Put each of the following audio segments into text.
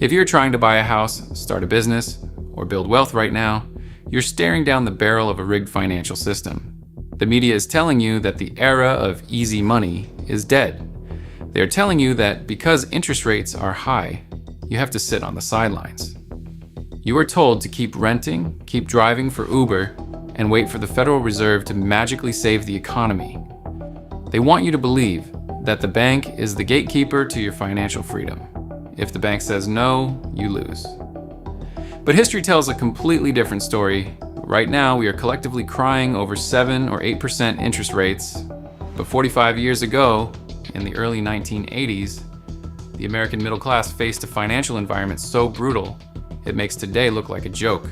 If you're trying to buy a house, start a business, or build wealth right now, you're staring down the barrel of a rigged financial system. The media is telling you that the era of easy money is dead. They're telling you that because interest rates are high, you have to sit on the sidelines. You are told to keep renting, keep driving for Uber, and wait for the Federal Reserve to magically save the economy. They want you to believe that the bank is the gatekeeper to your financial freedom. If the bank says no, you lose. But history tells a completely different story. Right now, we are collectively crying over 7 or 8% interest rates. But 45 years ago, in the early 1980s, the American middle class faced a financial environment so brutal, it makes today look like a joke.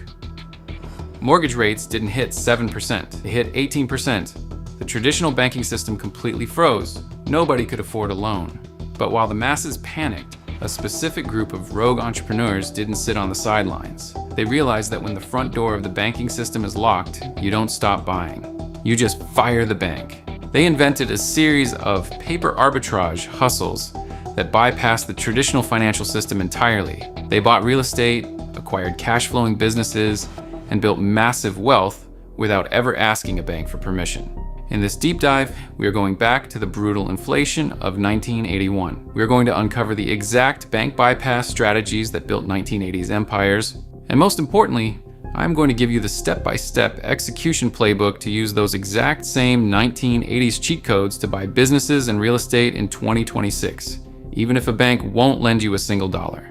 Mortgage rates didn't hit 7%, they hit 18%. The traditional banking system completely froze. Nobody could afford a loan. But while the masses panicked, a specific group of rogue entrepreneurs didn't sit on the sidelines. They realized that when the front door of the banking system is locked, you don't stop buying. You just fire the bank. They invented a series of paper arbitrage hustles that bypassed the traditional financial system entirely. They bought real estate, acquired cash-flowing businesses, and built massive wealth without ever asking a bank for permission. In this deep dive, we are going back to the brutal inflation of 1981. We are going to uncover the exact bank bypass strategies that built 1980s empires. And most importantly, I'm going to give you the step-by-step execution playbook to use those exact same 1980s cheat codes to buy businesses and real estate in 2026, even if a bank won't lend you a single dollar.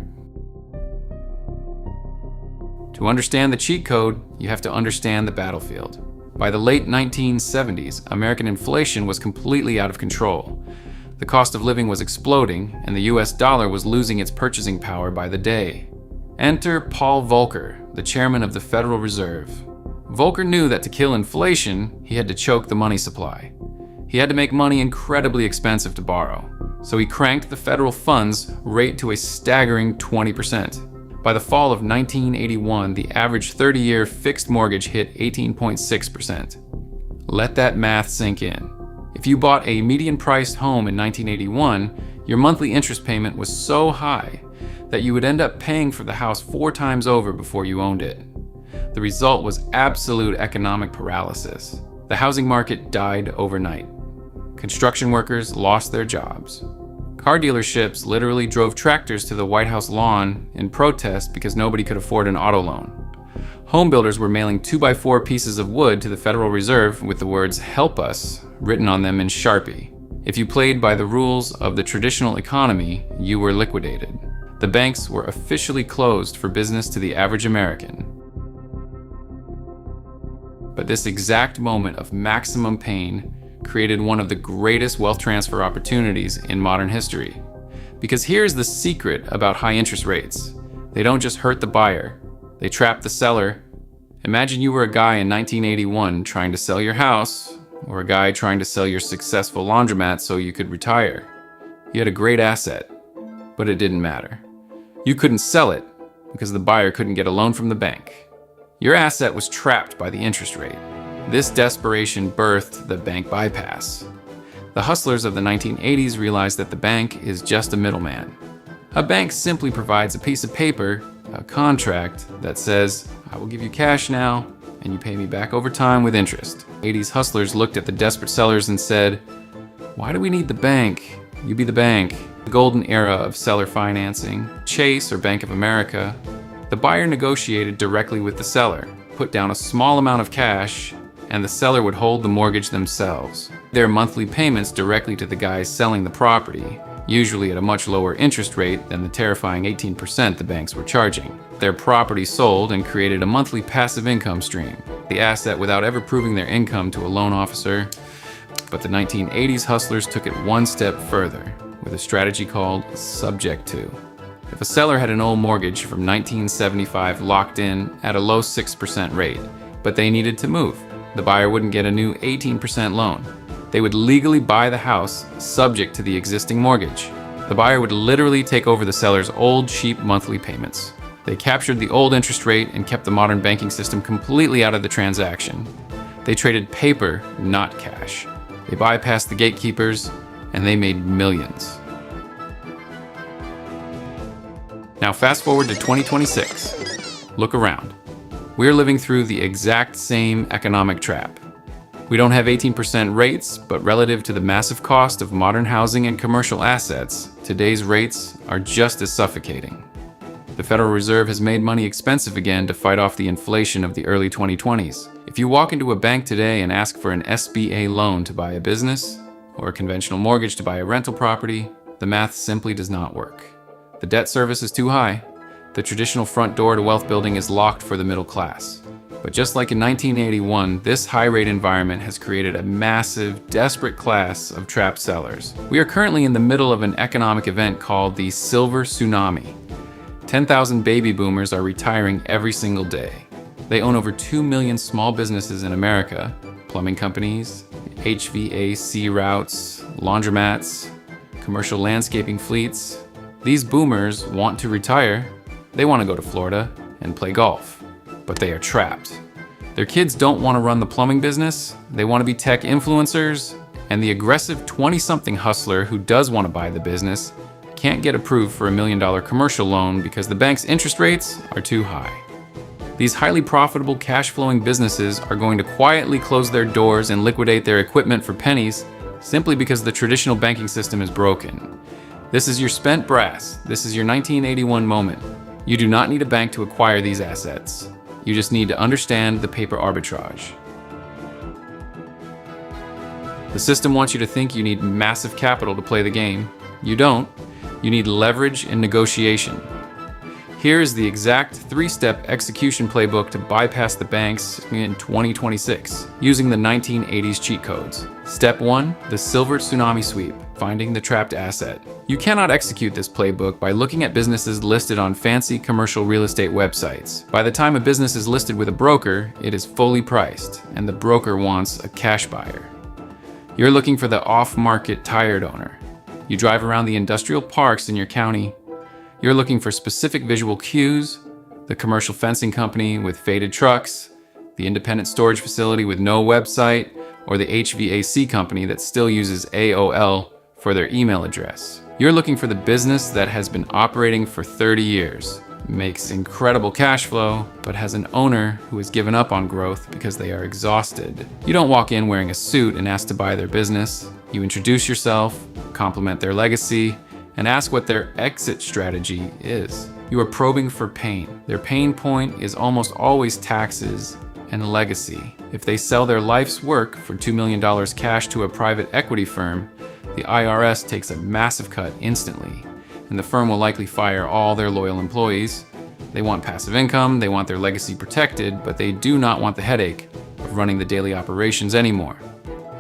To understand the cheat code, you have to understand the battlefield. By the late 1970s, American inflation was completely out of control. The cost of living was exploding, and the US dollar was losing its purchasing power by the day. Enter Paul Volcker, the chairman of the Federal Reserve. Volcker knew that to kill inflation, he had to choke the money supply. He had to make money incredibly expensive to borrow, so he cranked the federal funds rate to a staggering 20%. By the fall of 1981, the average 30-year fixed mortgage hit 18.6%. Let that math sink in. If you bought a median-priced home in 1981, your monthly interest payment was so high that you would end up paying for the house 4 times over before you owned it. The result was absolute economic paralysis. The housing market died overnight. Construction workers lost their jobs. Car dealerships literally drove tractors to the White House lawn in protest because nobody could afford an auto loan. Home builders were mailing 2x4 pieces of wood to the Federal Reserve with the words "Help us" written on them in Sharpie. If you played by the rules of the traditional economy, you were liquidated. The banks were officially closed for business to the average American. But this exact moment of maximum pain created one of the greatest wealth transfer opportunities in modern history. Because here's the secret about high interest rates. They don't just hurt the buyer, they trap the seller. Imagine you were a guy in 1981 trying to sell your house, or a guy trying to sell your successful laundromat so you could retire. You had a great asset, but it didn't matter. You couldn't sell it because the buyer couldn't get a loan from the bank. Your asset was trapped by the interest rate. This desperation birthed the bank bypass. The hustlers of the 1980s realized that the bank is just a middleman. A bank simply provides a piece of paper, a contract, that says, "I will give you cash now, and you pay me back over time with interest." 80s hustlers looked at the desperate sellers and said, "Why do we need the bank? You be the bank." The golden era of seller financing, Chase or Bank of America, the buyer negotiated directly with the seller, put down a small amount of cash, and the seller would hold the mortgage themselves. Their monthly payments directly to the guys selling the property, usually at a much lower interest rate than the terrifying 18% the banks were charging. Their property sold and created a monthly passive income stream, the asset without ever proving their income to a loan officer. But the 1980s hustlers took it one step further with a strategy called subject to. If a seller had an old mortgage from 1975 locked in at a low 6% rate, but they needed to move, the buyer wouldn't get a new 18% loan. They would legally buy the house subject to the existing mortgage. The buyer would literally take over the seller's old, cheap monthly payments. They captured the old interest rate and kept the modern banking system completely out of the transaction. They traded paper, not cash. They bypassed the gatekeepers, and they made millions. Now fast forward to 2026. Look around. We're living through the exact same economic trap. We don't have 18% rates, but relative to the massive cost of modern housing and commercial assets, today's rates are just as suffocating. The Federal Reserve has made money expensive again to fight off the inflation of the early 2020s. If you walk into a bank today and ask for an SBA loan to buy a business, or a conventional mortgage to buy a rental property, the math simply does not work. The debt service is too high. The traditional front door to wealth building is locked for the middle class. But just like in 1981, this high-rate environment has created a massive, desperate class of trapped sellers. We are currently in the middle of an economic event called the Silver Tsunami. 10,000 baby boomers are retiring every single day. They own over 2 million small businesses in America, plumbing companies, HVAC routes, laundromats, commercial landscaping fleets. These boomers want to retire. They want to go to Florida and play golf, but they are trapped. Their kids don't want to run the plumbing business. They want to be tech influencers, and the aggressive 20-something hustler who does want to buy the business can't get approved for $1 million commercial loan because the bank's interest rates are too high. These highly profitable cash-flowing businesses are going to quietly close their doors and liquidate their equipment for pennies simply because the traditional banking system is broken. This is your spent brass. This is your 1981 moment. You do not need a bank to acquire these assets. You just need to understand the paper arbitrage. The system wants you to think you need massive capital to play the game. You don't. You need leverage and negotiation. Here is the exact 3-step execution playbook to bypass the banks in 2026, using the 1980s cheat codes. Step 1, the Silver Tsunami Sweep, finding the trapped asset. You cannot execute this playbook by looking at businesses listed on fancy commercial real estate websites. By the time a business is listed with a broker, it is fully priced, and the broker wants a cash buyer. You're looking for the off-market tired owner. You drive around the industrial parks in your county. You're looking for specific visual cues, the commercial fencing company with faded trucks, the independent storage facility with no website, or the HVAC company that still uses AOL for their email address. You're looking for the business that has been operating for 30 years, makes incredible cash flow, but has an owner who has given up on growth because they are exhausted. You don't walk in wearing a suit and ask to buy their business. You introduce yourself, compliment their legacy, and ask what their exit strategy is. You are probing for pain. Their pain point is almost always taxes and legacy. If they sell their life's work for $2 million cash to a private equity firm, the IRS takes a massive cut instantly, and the firm will likely fire all their loyal employees. They want passive income, they want their legacy protected, but they do not want the headache of running the daily operations anymore.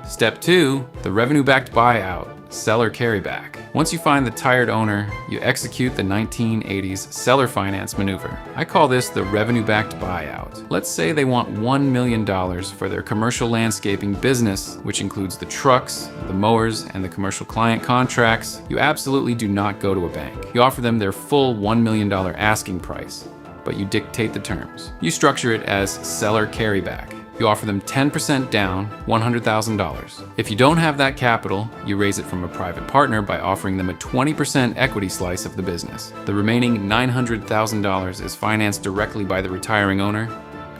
Step 2, the revenue-backed buyout, seller carryback. Once you find the tired owner, you execute the 1980s seller finance maneuver. I call this the revenue-backed buyout. Let's say they want $1 million for their commercial landscaping business, which includes the trucks, the mowers, and the commercial client contracts. You absolutely do not go to a bank. You offer them their full $1 million asking price, but you dictate the terms. You structure it as seller carryback. You offer them 10% down, $100,000. If you don't have that capital, you raise it from a private partner by offering them a 20% equity slice of the business. The remaining $900,000 is financed directly by the retiring owner.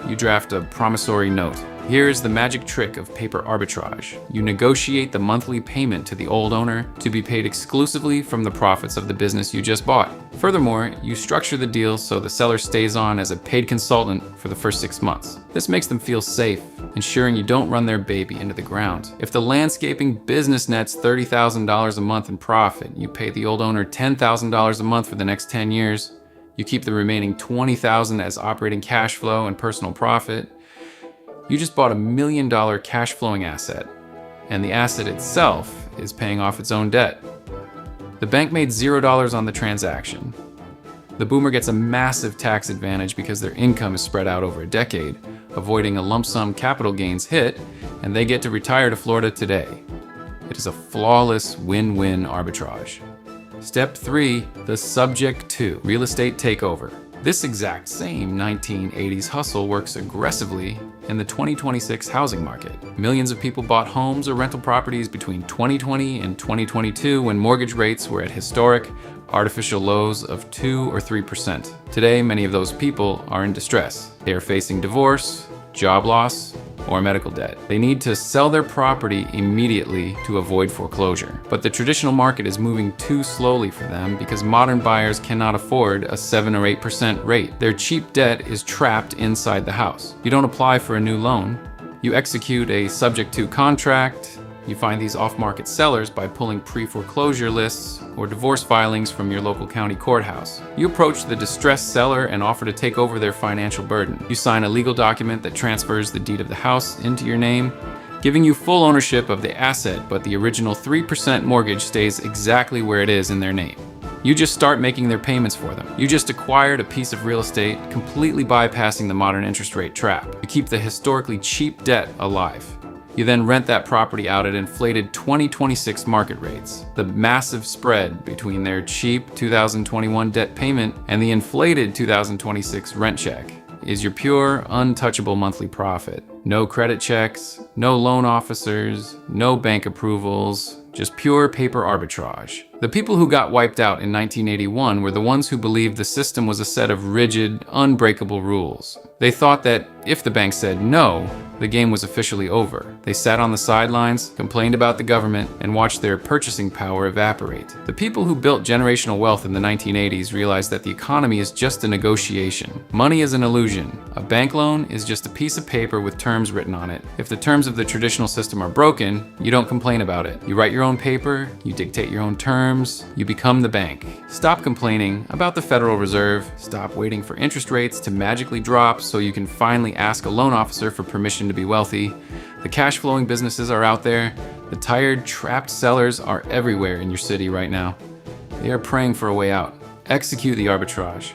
You draft a promissory note. Here is the magic trick of paper arbitrage. You negotiate the monthly payment to the old owner to be paid exclusively from the profits of the business you just bought. Furthermore, you structure the deal so the seller stays on as a paid consultant for the first 6 months. This makes them feel safe, ensuring you don't run their baby into the ground. If the landscaping business nets $30,000 a month in profit, you pay the old owner $10,000 a month for the next 10 years. You keep the remaining $20,000 as operating cash flow and personal profit. You just bought $1 million cash flowing asset, and the asset itself is paying off its own debt. The bank made $0 on the transaction. The boomer gets a massive tax advantage because their income is spread out over a decade, avoiding a lump sum capital gains hit, and they get to retire to Florida today. It is a flawless win-win arbitrage. Step 3, the subject to real estate takeover. This exact same 1980s hustle works aggressively in the 2026 housing market. Millions of people bought homes or rental properties between 2020 and 2022 when mortgage rates were at historic artificial lows of 2 or 3%. Today, many of those people are in distress. They are facing divorce, job loss, or medical debt. They need to sell their property immediately to avoid foreclosure. But the traditional market is moving too slowly for them because modern buyers cannot afford a 7 or 8% rate. Their cheap debt is trapped inside the house. You don't apply for a new loan. You execute a subject to contract. You find these off-market sellers by pulling pre-foreclosure lists or divorce filings from your local county courthouse. You approach the distressed seller and offer to take over their financial burden. You sign a legal document that transfers the deed of the house into your name, giving you full ownership of the asset, but the original 3% mortgage stays exactly where it is in their name. You just start making their payments for them. You just acquired a piece of real estate, completely bypassing the modern interest rate trap. You keep the historically cheap debt alive. You then rent that property out at inflated 2026 market rates. The massive spread between their cheap 2021 debt payment and the inflated 2026 rent check is your pure, untouchable monthly profit. No credit checks, no loan officers, no bank approvals, just pure paper arbitrage. The people who got wiped out in 1981 were the ones who believed the system was a set of rigid, unbreakable rules. They thought that if the bank said no, the game was officially over. They sat on the sidelines, complained about the government, and watched their purchasing power evaporate. The people who built generational wealth in the 1980s realized that the economy is just a negotiation. Money is an illusion. A bank loan is just a piece of paper with terms written on it. If the terms of the traditional system are broken, you don't complain about it. You write your own paper, you dictate your own terms, you become the bank. Stop complaining about the Federal Reserve. Stop waiting for interest rates to magically drop so you can finally ask a loan officer for permission to be wealthy. The cash flowing businesses are out there. The tired, trapped sellers are everywhere in your city right now. They are praying for a way out. Execute the arbitrage.